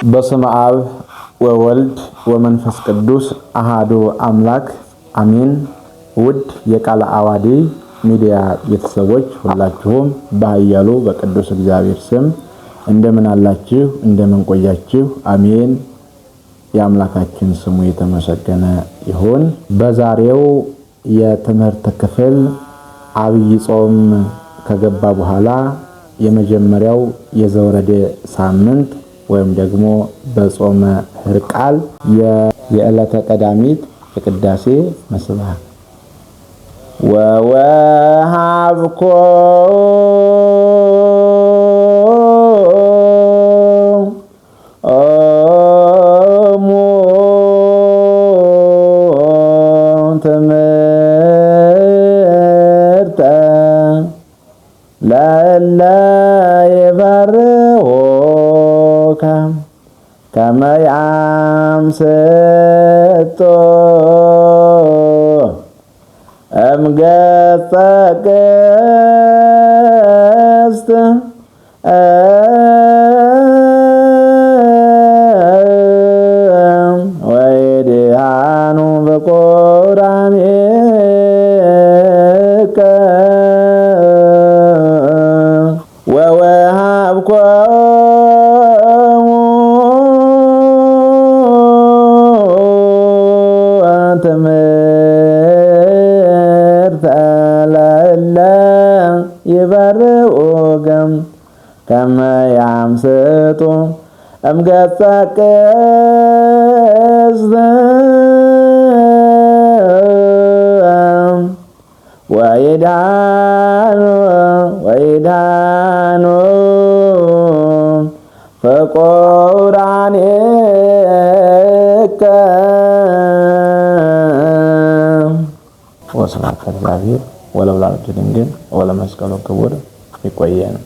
በስመ አብ ወወልድ ወመንፈስ ቅዱስ አሃዱ አምላክ አሜን። ውድ የቃለ ዓዋዲ ሚዲያ ቤተሰቦች ሁላችሁም በኃያሉ በቅዱስ እግዚአብሔር ስም እንደምን አላችሁ? እንደምን ቆያችሁ? አሜን። የአምላካችን ስሙ የተመሰገነ ይሁን። በዛሬው የትምህርት ክፍል አብይ ጾም ከገባ በኋላ የመጀመሪያው የዘወረደ ሳምንት ወይም ደግሞ በጾመ ሕርቃል የዕለተ ቀዳሚት የቅዳሴ መስዋዕት ወወሃብኮ ትምህርተ ለእለ ይፈርሁከ ከመ ያምስጦ እምገጸ ቅድስት ወይድኃኑ በቁርባኔከ ወወሃብኮሙ ትምህርተ ለእለ ይፈርሁከ ከመ ያምስጡ እምገጸ ቅድስት ወይድኃኑ በቁርባኔከ ወስብሐት ለእግዚአብሔር ወለወላዲቱ ድንግል ወለመስቀሉ ክቡር። ይቆየን።